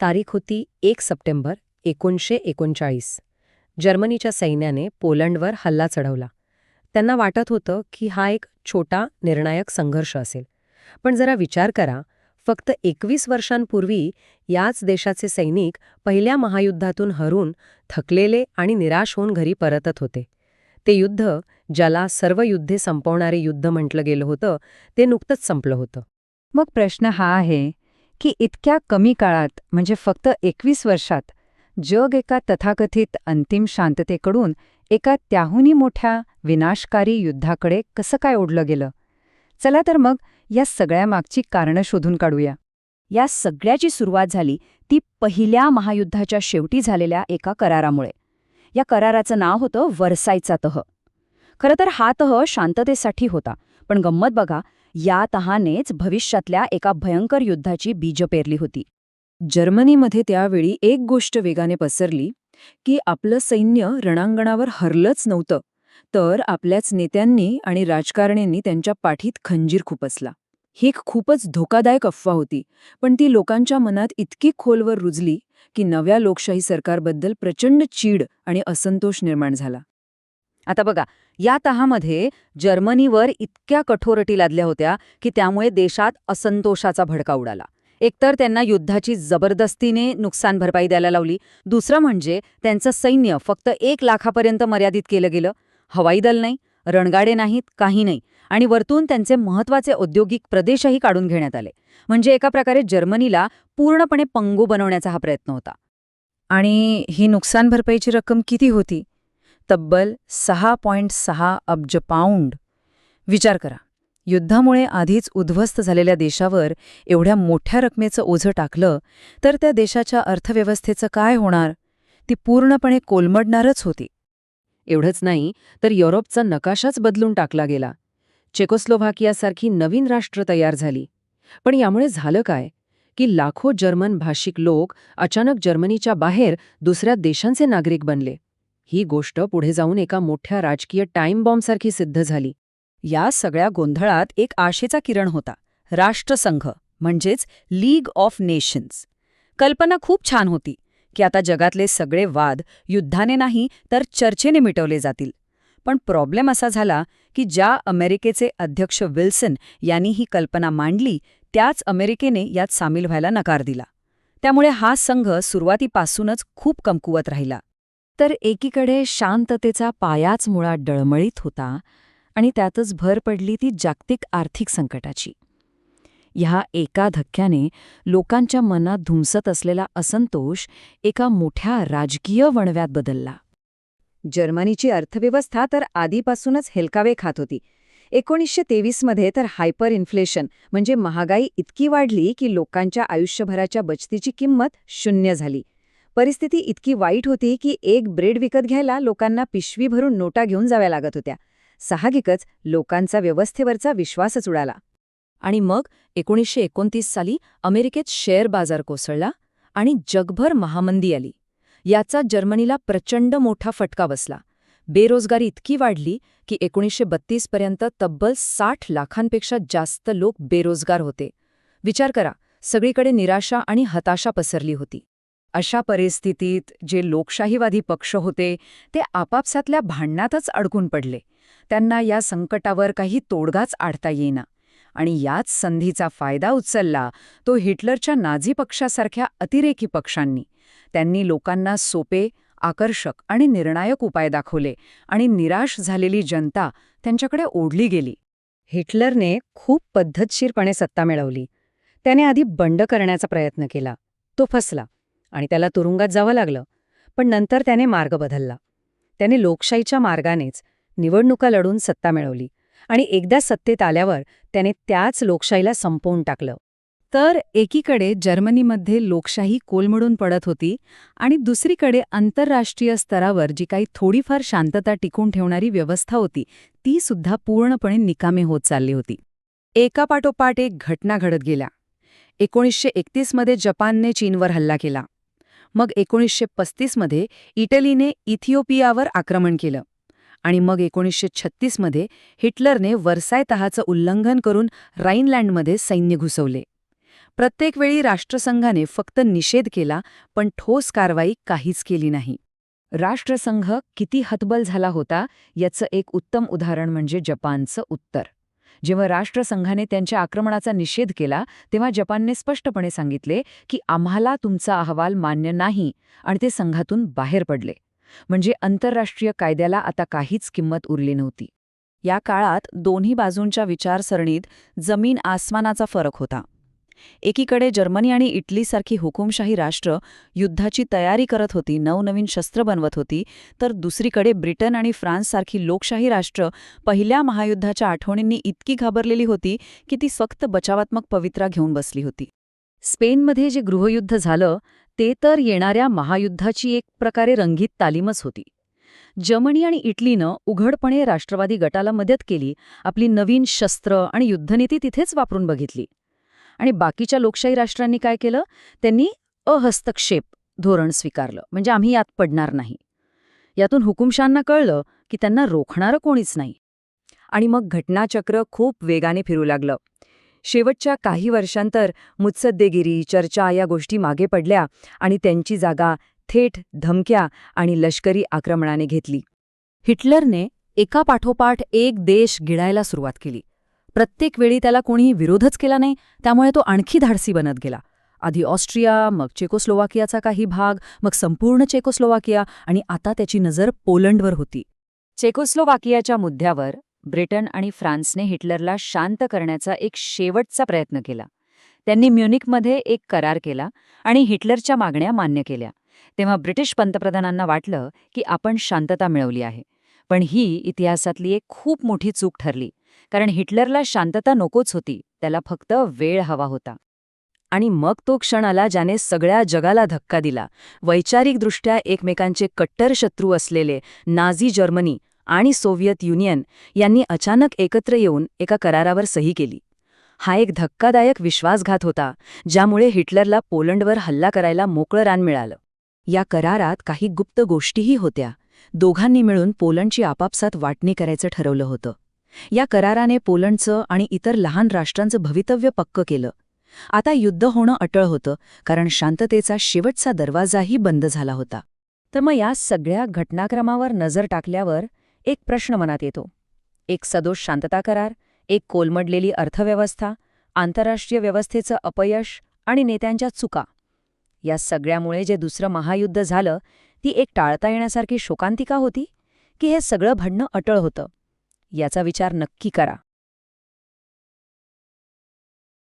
तारीख होती 1 सप्टेंबर 1939. जर्मनीच्या सैन्याने पोलंडवर हल्ला चढवला. त्यांना वाटत होतं की हा एक छोटा निर्णायक संघर्ष असेल. पण जरा विचार करा, फक्त 21 वर्षांपूर्वी याच देशाचे सैनिक पहिल्या महायुद्धातून हरून थकलेले आणि निराश होऊन घरी परतत होते. ते युद्ध, ज्याला सर्व युद्धे संपवणारे युद्ध म्हटलं गेलं होतं, ते नुकतंच संपलं होतं. मग प्रश्न हा आहे की इतक्या कमी काळात, म्हणजे फक्त 21 वर्षात, जग एका तथाकथित अंतिम शांततेकडून एका त्याहूनही मोठ्या विनाशकारी युद्धाकडे कसं काय ओढलं गेलं? चला तर मग या सगळ्यामागची कारणं शोधून काढूया. या सगळ्याची सुरुवात झाली ती पहिल्या महायुद्धाच्या शेवटी झालेल्या एका करारामुळे. या कराराचं नाव होतं वर्सायचा तह. खरं तर हा तह शांततेसाठी होता, पण गंमत बघा, या तहानेच भविष्यातल्या एका भयंकर युद्धाची बीज पेरली होती. जर्मनीमध्ये त्यावेळी एक गोष्ट वेगाने पसरली की आपलं सैन्य रणांगणावर हरलंच नव्हतं, तर आपल्याच नेत्यांनी आणि राजकारण्यांनी त्यांच्या पाठीत खंजीर खुपसला. ही एक खूपच धोकादायक अफवा होती, पण ती लोकांच्या मनात इतकी खोलवर रुजली की नव्या लोकशाही सरकारबद्दल प्रचंड चीड आणि असंतोष निर्माण झाला. आता बघा, या तहामध्ये जर्मनीवर इतक्या कठोर अटी लादल्या होत्या की त्यामुळे देशात असंतोषाचा भडका उडाला. एकतर त्यांना युद्धाची जबरदस्तीने नुकसान भरपाई द्यायला लावली, दुसरं म्हणजे त्यांचं सैन्य फक्त 1 लाखापर्यंत मर्यादित केलं गेलं. हवाई दल नाही, रणगाडे नाहीत, काही नाही, आणि वरतून त्यांचे महत्त्वाचे औद्योगिक प्रदेशही काढून घेण्यात आले. म्हणजे एका प्रकारे जर्मनीला पूर्णपणे पंगू बनवण्याचा हा प्रयत्न होता. आणि ही नुकसान भरपाईची रक्कम किती होती? तब्बल 6.6 अब्ज पाऊंड. विचार करा, युद्धामुळे आधीच उद्ध्वस्त झालेल्या देशावर एवढ्या मोठ्या रकमेचं ओझं टाकलं तर त्या देशाच्या अर्थव्यवस्थेचं काय होणार? ती पूर्णपणे कोलमडणारच होती. एवढंच नाही तर युरोपचा नकाशाच बदलून टाकला गेला. चेकोस्लोव्हाकियासारखी नवीन राष्ट्र तयार झाली. पण यामुळे झालं काय की लाखो जर्मन भाषिक लोक अचानक जर्मनीच्या बाहेर दुसऱ्या देशांचे नागरिक बनले. ही गोष्ट पुढे जाऊन एका मोठ्या राजकीय टाईम बॉम्बसारखी सिद्ध झाली. या सगळ्या गोंधळात एक आशेचा किरण होता, राष्ट्रसंघ, म्हणजेच लीग ऑफ नेशन्स. कल्पना खूप छान होती की आता जगातले सगळे वाद युद्धाने नाही तर चर्चेने मिटवले जातील. पण प्रॉब्लेम असा झाला की ज्या अमेरिकेचे अध्यक्ष विल्सन यांनी ही कल्पना मांडली, त्याच अमेरिकेने यात सामील व्हायला नकार दिला. त्यामुळे हा संघ सुरुवातीपासूनच खूप कमकुवत राहिला. तर एकीकडे शांततेचा पायाच मुळात डळमळीत होता आणि त्यातच भर पडली ती जागतिक आर्थिक संकटाची. ह्या एका धक्क्याने लोकांच्या मनात धुमसत असलेला असंतोष एका मोठ्या राजकीय वणव्यात बदलला. जर्मनीची अर्थव्यवस्था तर आधीपासूनच हेलकावे खात होती. 1923 मध्ये तर हायपर इन्फ्लेशन, म्हणजे महागाई इतकी वाढली की लोकांच्या आयुष्यभराच्या बचतीची किंमत 0 झाली. परिस्थिती इतकी वाईट होती की एक ब्रेड विकत घ्यायला लोकांना पिशवी भरून नोटा घेऊन जाव्या लागत होत्या. साहजिकच लोकांचा व्यवस्थेवरचा विश्वासच उडाला. आणि मग 1929 साली अमेरिकेत शेअर बाजार कोसळला आणि जगभर महामंदी आली. याचा जर्मनीला प्रचंड मोठा फटका बसला. बेरोजगारी इतकी वाढली की 1932 पर्यंत तब्बल 60 लाखांपेक्षा जास्त लोक बेरोजगार होते. विचार करा, सगळीकडे निराशा आणि हताशा पसरली होती. अशा परिस्थितीत जे लोकशाहीवादी पक्ष होते ते आपापसातल्या भांडणातच अडकून पडले. त्यांना या संकटावर काही तोडगाच आडता येईना. आणि याच संधीचा फायदा उचलला तो हिटलरच्या नाझी पक्षासारख्या अतिरेकी पक्षांनी. त्यांनी लोकांना सोपे, आकर्षक आणि निर्णायक उपाय दाखवले आणि निराश झालेली जनता त्यांच्याकडे ओढली गेली. हिटलरने खूप पद्धतशीरपणे सत्ता मिळवली. त्याने आधी बंड करण्याचा प्रयत्न केला. तो फसला आणि त्याला तुरुंगात जावं लागलं. पण नंतर त्याने मार्ग बदलला. त्याने लोकशाहीच्या मार्गानेच निवडणुका लढून सत्ता मिळवली आणि एकदा सत्तेत आल्यावर त्याने त्याच लोकशाहीला संपवून टाकलं. तर एकीकडे जर्मनीमध्ये लोकशाही कोलमडून पडत होती आणि दुसरीकडे आंतरराष्ट्रीय स्तरावर जी काही थोडीफार शांतता टिकून ठेवणारी व्यवस्था होती ती सुद्धा पूर्णपणे निकामी होत चालली होती. एकापाठोपाठ एक घटना घडत गेल्या. 1931 मध्ये जपानने चीनवर हल्ला केला. मग 1935 मध्ये इटलीने इथिओपियावर आक्रमण केलं. आणि मग 1936 मध्ये हिटलरने वर्साय तहाचं उल्लंघन करून राईनलँडमध्ये सैन्य घुसवले. प्रत्येक वेळी राष्ट्रसंघाने फक्त निषेध केला, पण ठोस कारवाई काहीच केली नाही. राष्ट्रसंघ किती हतबल झाला होता याचं एक उत्तम उदाहरण म्हणजे जपानचं उत्तर. जेव्हा राष्ट्रसंघाने त्यांच्या आक्रमणाचा निषेध केला तेव्हा जपानने स्पष्टपणे सांगितले की आम्हाला तुमचा अहवाल मान्य नाही आणि ते संघातून बाहेर पडले. म्हणजे आंतरराष्ट्रीय कायद्याला आता काहीच किंमत उरली नव्हती. या काळात दोन्ही बाजूंच्या विचारसरणीत जमीन आसमानाचा फरक होता. एकीकडे जर्मनी आणि इटलीसारखी हुकुमशाही राष्ट्र युद्धाची तयारी करत होती, नवनवीन शस्त्र बनवत होती, तर दुसरीकडे ब्रिटन आणि फ्रान्ससारखी लोकशाही राष्ट्र पहिल्या महायुद्धाच्या आठवणींनी इतकी घाबरलेली होती की ती फक्त बचावात्मक पवित्रा घेऊन बसली होती. स्पेनमध्ये जे गृहयुद्ध झालं ते तर येणाऱ्या महायुद्धाची एक प्रकारे रंगीत तालीमच होती. जर्मनी आणि इटलीनं उघडपणे राष्ट्रवादी गटाला मदत केली, आपली नवीन शस्त्र आणि युद्धनीती तिथेच वापरून बघितली. आणि बाकीच्या लोकशाही राष्ट्रांनी काय केलं? त्यांनी अहस्तक्षेप धोरण स्वीकारलं, म्हणजे आम्ही यात पडणार नाही. यातून हुकुमशाहांना कळलं की त्यांना रोखणारं कोणीच नाही. आणि मग घटनाचक्र खूप वेगाने फिरू लागलं. शेवटच्या काही वर्षांतर मुत्सद्देगिरी, चर्चा या गोष्टी मागे पडल्या आणि त्यांची जागा थेट धमक्या आणि लष्करी आक्रमणाने घेतली. हिटलरने एकापाठोपाठ एक देश गिळायला सुरुवात केली. प्रत्येक वेळी त्याला कोणीही विरोधच केला नाही, त्यामुळे तो आणखी धाडसी बनत गेला. आधी ऑस्ट्रिया, मग चेकोस्लोवाकियाचा काही भाग, मग संपूर्ण चेकोस्लोवाकिया आणि आता त्याची नजर पोलंडवर होती. चेकोस्लोवाकियाच्या मुद्द्यावर ब्रिटन आणि फ्रान्सने हिटलरला शांत करण्याचा एक शेवटचा प्रयत्न केला. त्यांनी म्युनिकमध्ये एक करार केला आणि हिटलरच्या मागण्या मान्य केल्या. तेव्हा ब्रिटिश पंतप्रधानांना वाटलं की आपण शांतता मिळवली आहे. पण ही इतिहासातली एक खूप मोठी चूक ठरली, कारण हिटलरला शांतता नकोच होती, त्याला फक्त वेळ हवा होता. आणि मग तो क्षण आला ज्याने सगळ्या जगाला धक्का दिला. वैचारिकदृष्ट्या एकमेकांचे कट्टर शत्रू असलेले नाझी जर्मनी आणि सोव्हिएत युनियन यांनी अचानक एकत्र येऊन एका करारावर सही केली. हा एक धक्कादायक विश्वासघात होता, ज्यामुळे हिटलरला पोलंडवर हल्ला करायला मोकळं रान मिळालं. या करारात काही गुप्त गोष्टीही होत्या. दोघांनी मिळून पोलंडची आपापसात वाटणी करायचं ठरवलं होतं. या कराराने पोलंडचं आणि इतर लहान राष्ट्रांचं भवितव्य पक्क केलं. आता युद्ध होणं अटळ होतं, कारण शांततेचा शेवटचा दरवाजाही बंद झाला होता. तर मग या सगळ्या घटनाक्रमावर नजर टाकल्यावर एक प्रश्न मनात येतो. एक सदोष शांतता करार, एक कोलमडलेली अर्थव्यवस्था, आंतरराष्ट्रीय व्यवस्थेचं अपयश आणि नेत्यांच्या चुका. या सगळ्यामुळे जे दुसरं महायुद्ध झालं ती एक टाळता येण्यासारखी शोकांतिका होती की हे सगळं घडणं अटळ होतं? याचा विचार नक्की करा.